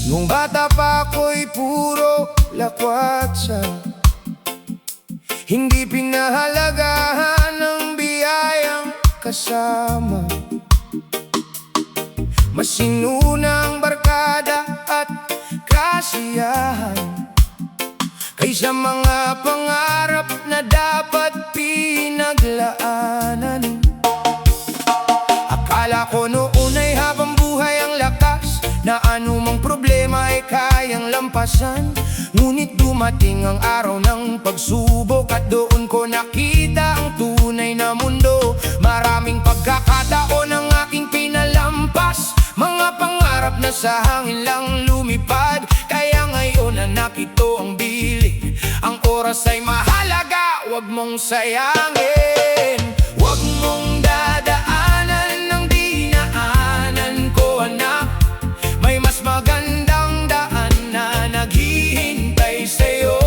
Nung bata pa ako'y puro lakwatsa, hindi pinahalagahan ng biyayang kasama. Masinunang barkada at kasiyahan kaysa mga pangarap na dapat pinaglaanan. Akala ko noon ay habang buhay ang lakas, na anumang problema ay kayang lampasan. Ngunit dumating ang araw ng pagsubok at doon ko nakita ang tunay na mundo. Maraming pagkakataon ang aking pinalampas, mga pangarap na sa hangin lang lumipad. Kaya ngayon anak, ito ang bili, ang oras ay mahalaga, wag mong sayangin. Wag mong dadaanan ng dinaanan ko anak, may mas magandang daan na naghihintay sa'yo.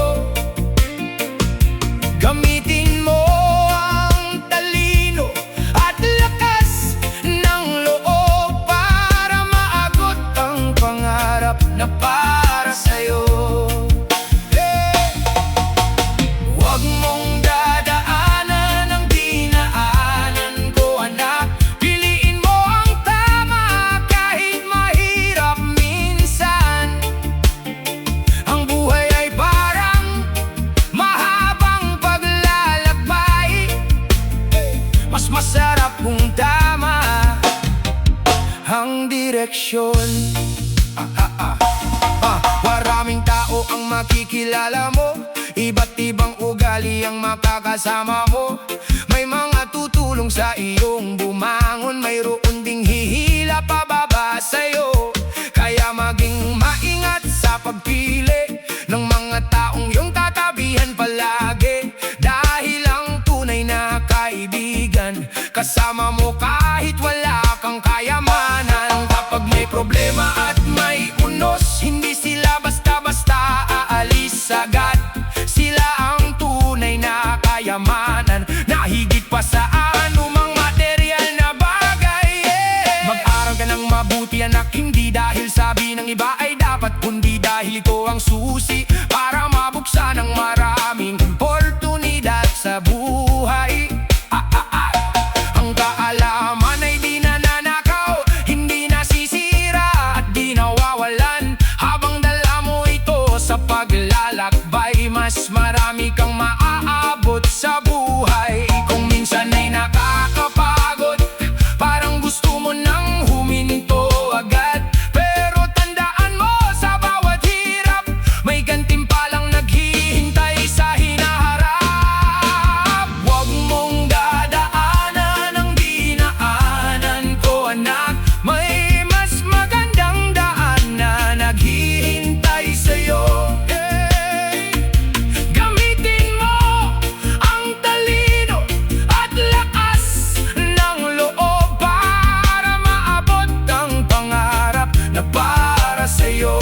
Gamitin mo ang talino at lakas ng loob para maagot ang pangarap na para sa'yo. Huwag mong dadaanan ang dinaanan ko anak, piliin mo ang tama kahit mahirap minsan. Ang buhay ay parang mahabang paglalakbay, mas masarap kung tama ang direksyon. Maraming tao ang makikilala mo, iba't ibang ugali ang makakasama mo. May mga tutulong sa iyong bumangon, mayroon ding hihila pababa sa'yo. Kaya maging maingat sa pagpili ng mga taong iyong tatabihan palagi, dahil ang tunay na kaibigan kasama mo kahit wala kang kayamanan. Kapag may problema at may unos, hindi sila basta-basta aalis agad. Sila ang tunay na kayamanan, na higit pa sa anumang material na bagay. Mag-aral ka ng mabuti anak, hindi dahil sabi ng iba ay dapat, kundi dahil ito ang susi para mabuksan ang maraming oportunidad sa buhay. Ang kaalaman ay di nananakaw, hindi nasisira at di nawawalan. Habang dala mo ito sa paglalakbay, mas marami kang maaabot sa buhay. Kung minsan ay nakakapagod, parang gusto mo nang huminto agad, pero tandaan mo sa bawat hirap may gantimpalang naghihintay sa hinaharap. Huwag mong dadaanan ang dinaanan ko anak, may mas magandang daan na naghihintay sa'yo. Gamitin mo ang talino at lakas ng loob para maabot ang pangarap na para sa'yo.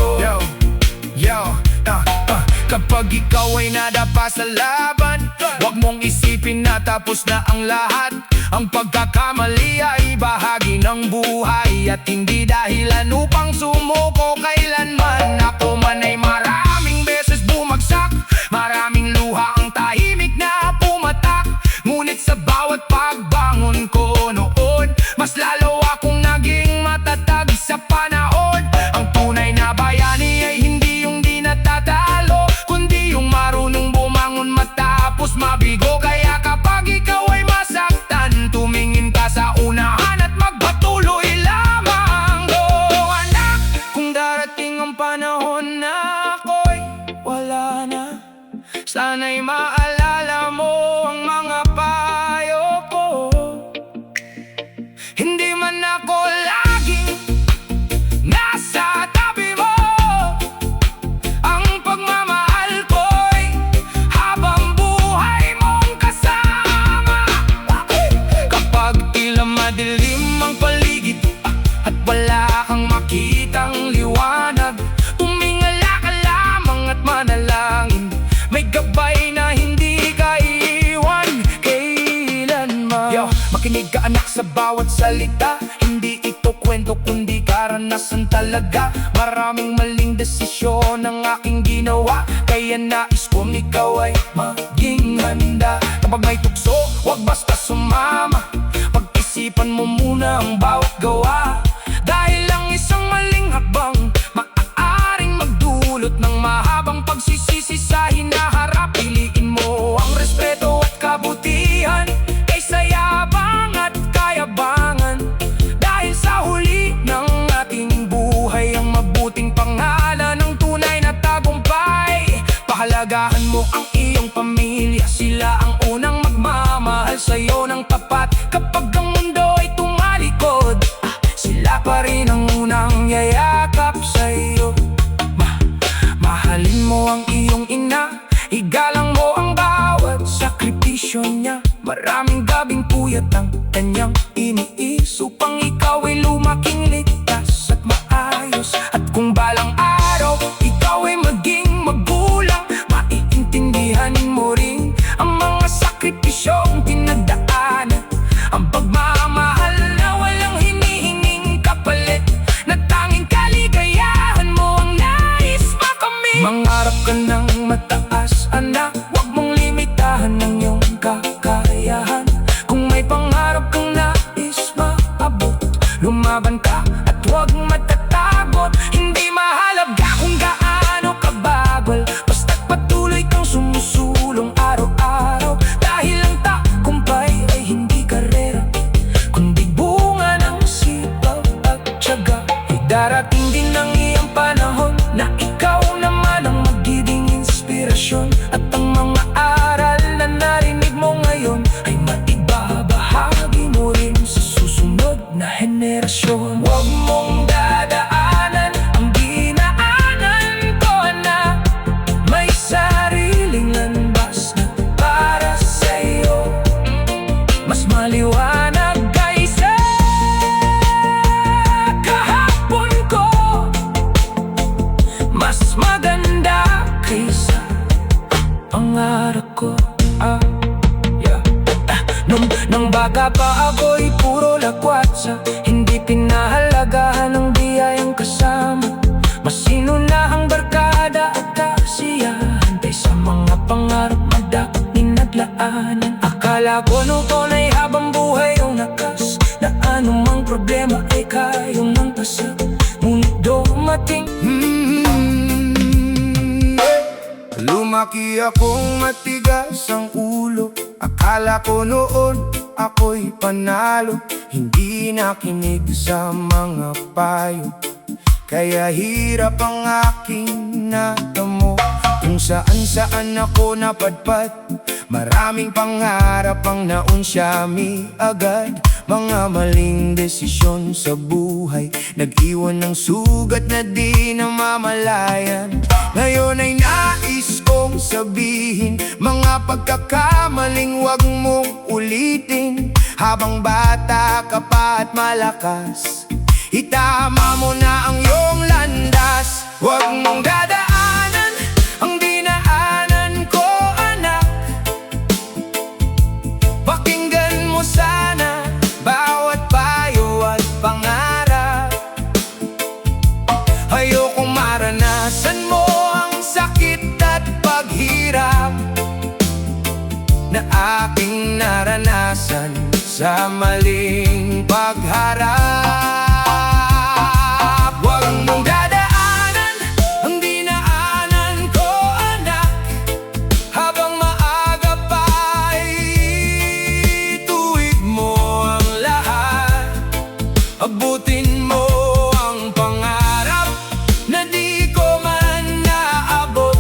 Kapag ikaw ay nadapa sa laban, huwag mong isipin na tapos na ang lahat. Ang pagkakamali ay bahagi ng buhay, at hindi dahilan upang sumuko kailanman. Ako man ay maraming beses bumagsak, maraming luha ang tahimik na pumatak. Ngunit sa bawat pagbangon ko noon, mas lalo akong naging matatag sa panahon. Ang tunay na bayani ay hindi yung di natatalo, kundi yung marunong bumangon matapos mabigo. Kaya kapag ikaw ay masaktan, tumingin ka sa unahan at magpatuloy lamang. Oh anak, kung darating ang panahon na ako'y wala na, sana'y maalala mo ang mga payo ko. Hindi man ako laging nasa tabi mo, ang pagmamahal ko'y habang buhay mong kasama. Kapag tila madilim ang paligid at wala kang makitang liwanag, tumingala ka lamang at manalangin, may gabay na hindi ka iiwan kailanman. Makinig ka anak sa bawat salita, hindi ito kwento kundi karanasan talaga. Maraming maling desisyon ang aking ginawa. Kaya nais kong ikaw ay maging handa. Kapag may tukso, huwag basta sumama. Pag-isipan mo muna ang bawat gawa. Dahil ang isang maling hakbang maaaring magdulot ng mahabang pagsisisi sa hinaharap. Piliin mo ang respeto at kabutihan kaysa yabang at kayabangan. Dahil sa huli ng ating buhay, ang mabuting pangalan ng tunay na tagumpay. Pahalagahan mo ang iyong pamilya, sila ang unang magmamahal sa'yo ng tapat. Kapag ang mundo ay tumalikod, sila pa rin ang unang yayakap sa'yo. Mahalin mo ang iyong ina, igalang mo ang bawat sakripisyo niya. Maraming gabing puyat ang kanyang iniis upang ikaw ay lumaking ligtas at maayos. At kung balang araw ikaw ay maging magulang, maiintindihan mo rin ang mga sakripisyong pinagdaanan. Ang pagmamahal na walang hinihinging kapalit, na tanging kaligayahan mo ang nais makamit. Mangarap ka ng mataas, anak, huwag mong limitahan ng iyong kakayahan. Kung may pangarap kang nais maabot, lumaban ka at huwag matatagot. Hindi mahalaga kung gaano kabagal, basta't patuloy kang sumusulong araw-araw. Dahil ang tagumpay ay hindi karera, kundi bunga ng sipag at tiyaga. Darating din ang iyong panahon na ikaw naman ang magiging inspirasyon. At ang mga aral na narinig mo ngayon ay maibabahagi mo rin sa susunod na henerasyon. Huwag mong dadaanan ang dinaanan ko, anak. May sariling landas na para sa'yo, mas maliwanag kaysa kahapon ko, mas maganda kaysa pangarap ko. Nung bata pa ako'y puro lakwatsa, hindi pinahalagahan ang biyayang kasama. Masinunahang barkada at kasiyahan kaysa mga pangarap na dapat ninadlaanan. Akala ko nung tunay habang buhay ang nakas, na anumang problema ay kayong nang tasag. Ngunit dumating Lumaki akong matigas ang ulo. Akala ko noon ako'y panalo, hindi nakinig sa mga payo. Kaya hirap ang aking natamo. Kung saan-saan ako napadpad, maraming pangarap ang naunsyami agad. Mga maling desisyon sa buhay, nag-iwan ng sugat na di namamalayan. Ngayon ay nais kong sabihin, mga pagkakamaling wag mong ulitin. Habang bata ka pa at malakas, itama mo na ang iyong landas. Wag mong dadaanan ang dinaanan ko, anak. Pakinggan mo sana bawat payo at pangarap. Ayokong maranasan mo ang sakit at paghirap na aking naranasan sa maling pagharap. Huwag mong dadaanan ang dinaanan ko, anak. Habang maaga pa ay tuwid mo ang lahat. Abutin mo ang pangarap na di ko man naabot.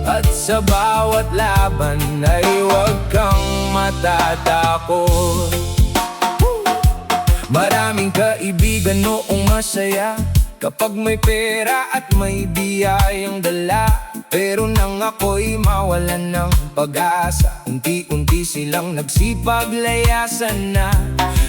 At sa bawat laban ay huwag kang matatakot. Maraming kaibigan noong masaya, kapag may pera at may biyayang dala. Pero nang ako'y mawalan ng pag-asa, unti-unti silang nagsipag, layasan na.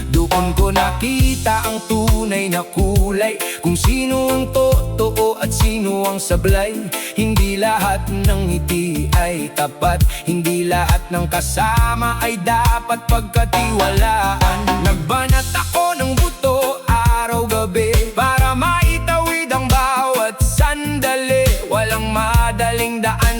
Doon ko nakita ang tunay na kulay, kung sino ang totoo at sino ang sablay. Hindi lahat ng ngiti ay tapat, hindi lahat ng kasama ay dapat pagkatiwalaan. Nagbanat ako ng buto araw-gabi para maitawid ang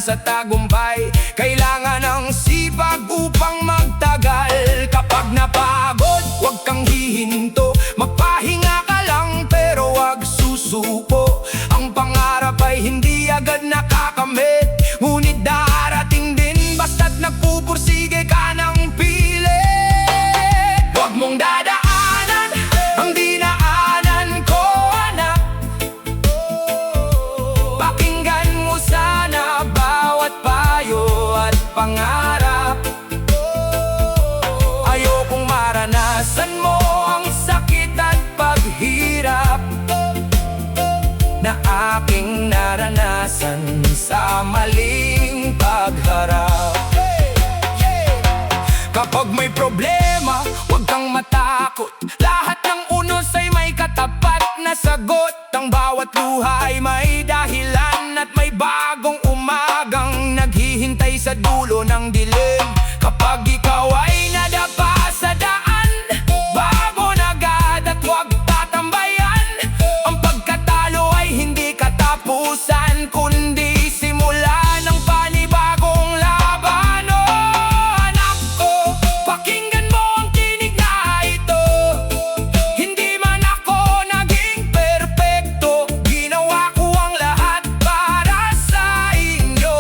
sa tagumpay. Kailangan ng sipag upang magtagal. Kapag napagod, huwag kang hihinto. Magpahinga ka lang pero huwag susuko. Ang pangarap ay hindi agad nakakamit, ngunit darating din basta't nagpupursige ka ng pilit. Huwag mong dadaanan ang dinaanan ko, anak. Pakinggan mo sana bawat payo at pangarap. Ayokong maranasan mo ang sakit at paghirap na aking naranasan sa maling pagharap. Kapag may problema, huwag kang matakot. Lahat ng unos ay may katapat na sagot. Ang bawat luha ay may dahilan at may bagong umagang naghihintay sa dulo ng dilim. Kapag ikaw ay nadapa sa daan, bago na agad at huwag tatambayan. Ang pagkatalo ay hindi katapusan, kundi simula ng panibagong laban. Oh, anak ko, pakinggan mo ang tinig na ito. Hindi man ako naging perpekto, ginawa ko ang lahat para sa inyo.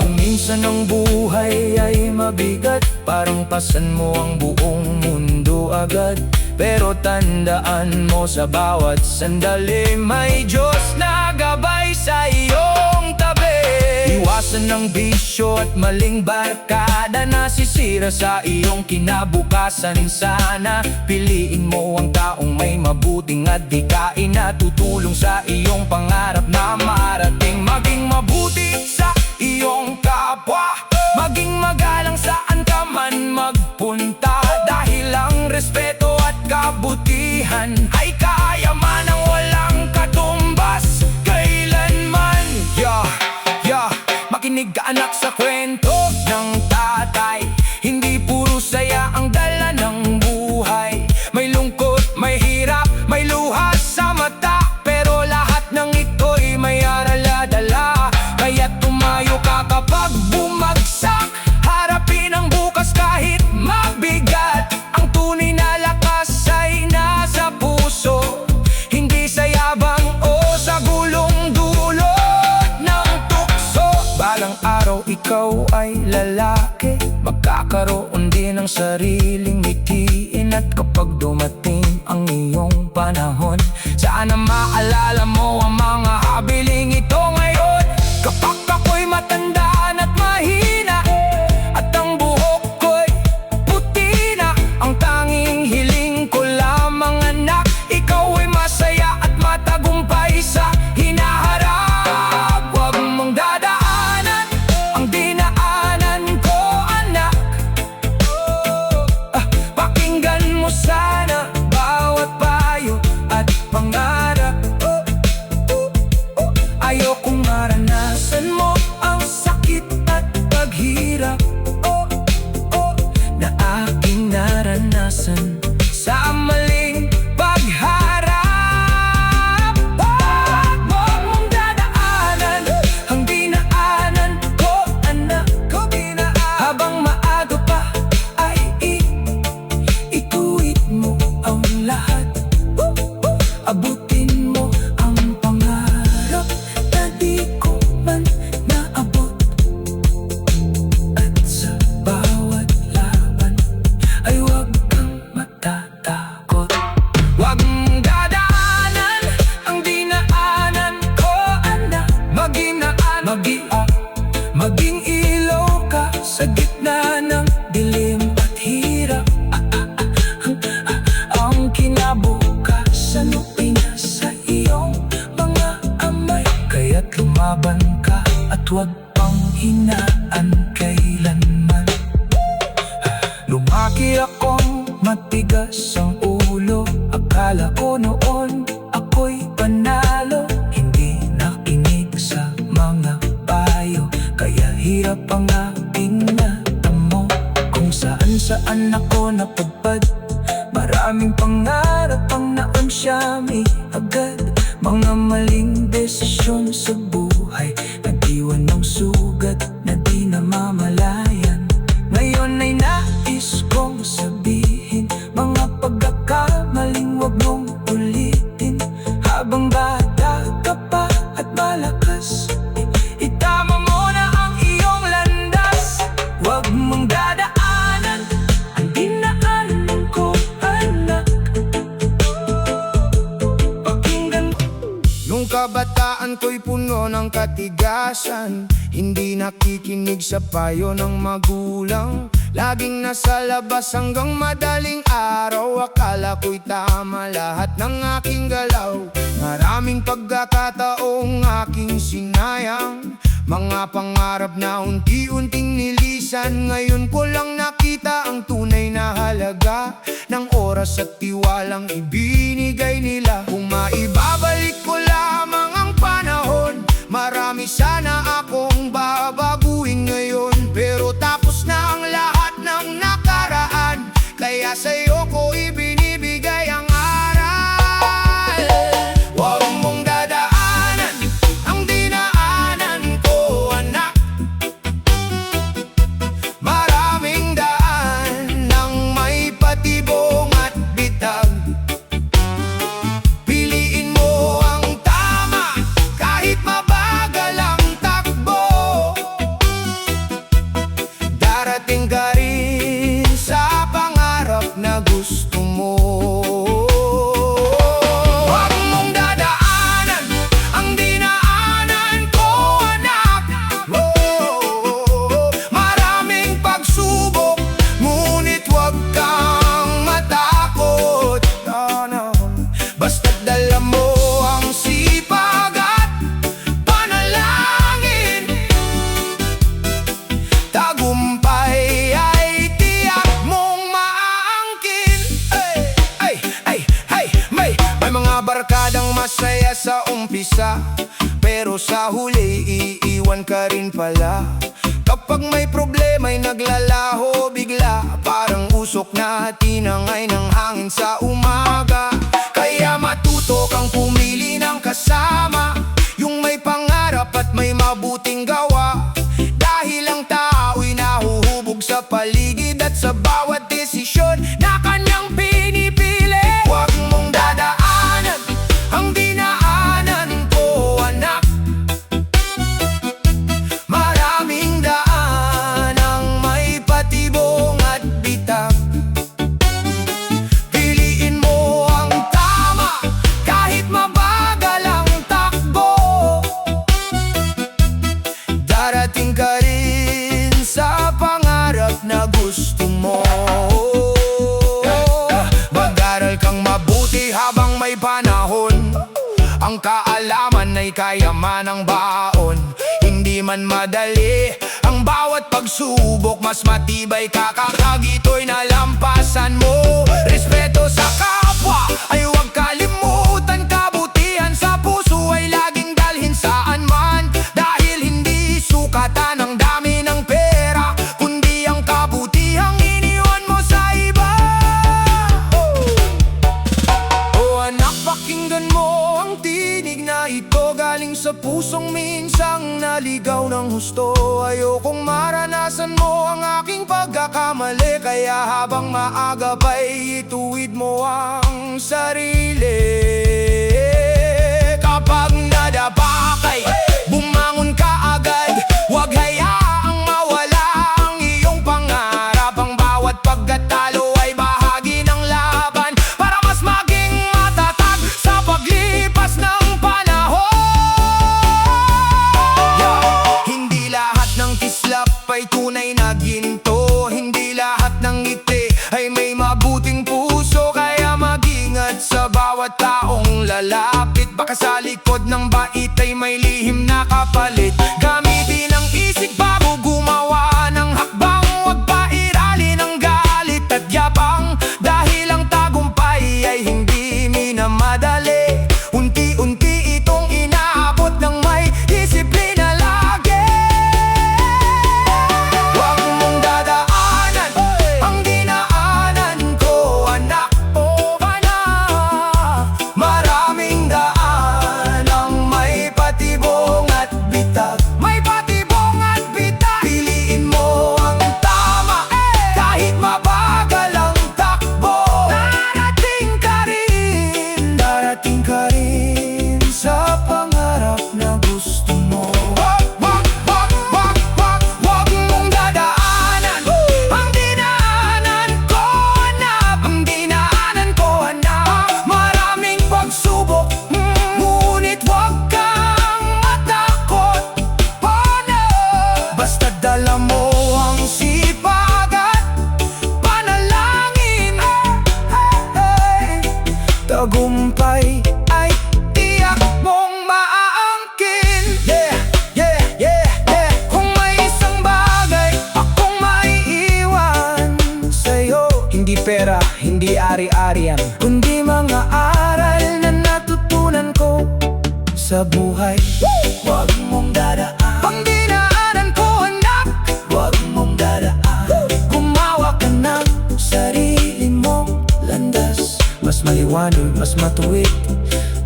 Kung minsan ang buhay ay mabigat, parang pasan mo ang buong mundo agad. Pero tandaan mo, sa bawat sandali may Diyos na gabay sa iyong tabi. Iwasan ng bisyo at maling barkada na sisira sa iyong kinabukasan. Sana piliin mo ang taong may mabuting adhikain na tutulong sa iyong pangarap na marating. Maging mabuti sa iyong kapwa, maging magalang saan ka man magpunta. Dahil ang respeto at kabutihan ay kayamanang walang katumbas kailanman. Makinig ka anak sa kwento ng tatay. Hindi puro saya ang dala ng buhay. May lungkot, may hirap, may luha sa mata, pero lahat ng ito'y may aral na dala. Kaya tumayo ka kapag bumagsak, harapin ang bukas kahit mabigat. Ang tunay na lakas ay nasa puso, hindi sa yabang o sa gulong dulo ng tukso. Balang araw ikaw ay lalaki, magkakaroon din ng sariling mitiin. At kapag dumating ang iyong panahon, sana maalala mo ang mga habiling ito ngayon. Kapag ako'y matandaan at mahina, at ang buhok ko'y puti na, ang tanging hiling ko lamang anak, ikaw ay masaya at matagumpay sa hinaharap. Huwag mong dadaanan ang dinaanan ko, anak. Pakinggan mo sana bawat payo at pangarap. Ayokong maranasan mo ang sakit at paghirap na aking naranasan sa maling pagharap. Huwag mong dadaanan ang dinaanan ko, anak. Habang maaga pa ay ituwid mo ang lahat. Abutin mo ang pangarap na di ko man naabot. At sa bawat laban ay huwag kang matatakot. Huwag mong dadaanan ang dinaanan ko, anak. Maging ilaw ka sa gitna ng dilim at hirap. Ang kinabukasan ay nasa iyong mga amay. Kaya't lumaban ka at huwag pang hinaan kailanman. Lumaki akong matigas ang ulo, akala ko noon ako'y panalo. Hindi nakinig sa mga payo, kaya hirap ang aking natamo. Kung saan ako napadpad, maraming pangarap ang naansyami agad. Mga maling desisyon sa buhay kabataan ko'y puno ng katigasan, hindi nakikinig sa payo ng magulang. Laging nasa labas hanggang madaling araw, akala ko'y tama lahat ng aking galaw. Maraming pagkakataong aking sinayang, mga pangarap na unti-unting nilisan. Ngayon ko lang nakita ang tunay na halaga ng oras at tiwalang ibinigay nila. Kung maibabalik ko lamang ang panahon, marami sana akong babaguhin ngayon. Pero tapos na ang lahat ng nakaraan, kaya sa'yo ko ibinibigay ang aral. Huwag mong dadaanan ang dinaanan ko, anak. Maraming daan ng may patibong at bitag. Piliin mo ang tama kahit mabagal ang takbo. Darating ka rin sa pangarap na gusto mo. Huwag mong dadaanan ang dinaanan ko, anak. Maraming pagsubok, ngunit huwag kang matakot. Basta't dala mo ang sipag at panalangin, tagumpay ay tiyak mong maangkin. May mga barkadang masaya sa umpisa, pero sa huli iiwan ka rin pala. Kapag may problema'y naglalaho bigla, parang usok na tinangay ng hangin sa umaga. Kaya matuto kang pumili ng kasama, yung may pangarap at may mabuting gawa. Dahil ang tao'y nahuhubog sa paligid at sa bawat desisyon na kanyang pinipili. Huwag mong dadaanan ang dinaanan ko, anak. Maraming daan ang may patibong at bitag. Piliin mo ang tama kahit mabagal ang takbo. Darating ka rin sa pangarap na gusto mo. Mag-aral kang mabuti habang may panahon, ang kaalaman ay kayaman ng baon. Hindi man madali ang bawat pagsubok, mas matibay ka kapag ito'y nalampasan mo. Respeto sa kapwa ay huwag kalimutan, kabutihan sa puso ay laging dalhin saan man. Dahil hindi sukatan ang dami ng pera, kundi ang kabutihang iniwan mo sa iba. Oh anak, pakinggan mo ang tinig na ito, galing sa pusong minsang naligaw ng husto. Ayokong maranasan mo ang aking pagkakamali, kaya habang maaga pa'y ituwid mo ang sarili. Kapag nadapa ka'y bumangon ka agad, huwag hayaang mawala ang iyong pangarap. Ang bawat pagkatalo ay bahagi ng laban, para mas maging matatag sa paglipas ng panahon. Hindi lahat ng kislap ay tunay na ginto, hindi lahat ng ngiti ay may mabuting puso. Kaya mag-ingat sa bawat taong lalapit, baka sa likod ng bait ay may lihim na kapalit. Gamitin ang isip bago gumawa ng hakbang, huwag pairalin ang galit at yabang. Dahil ang tagumpay ay hindi minamadali, unti-unti itong inaabot ng may disiplina lagi. Huwag mong dadaanan ang dinaanan ko, anak. Maraming daan ang may patibong at bitag. hindi pera, hindi ari-arian, kundi mga aral na natutunan ko sa buhay. Huwag mong dadaan, pangdinaanan ko anak, huwag mong dadaan. Gumawa ka ng sarili mong landas, mas maliwanag, mas matuwid,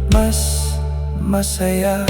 mas masaya.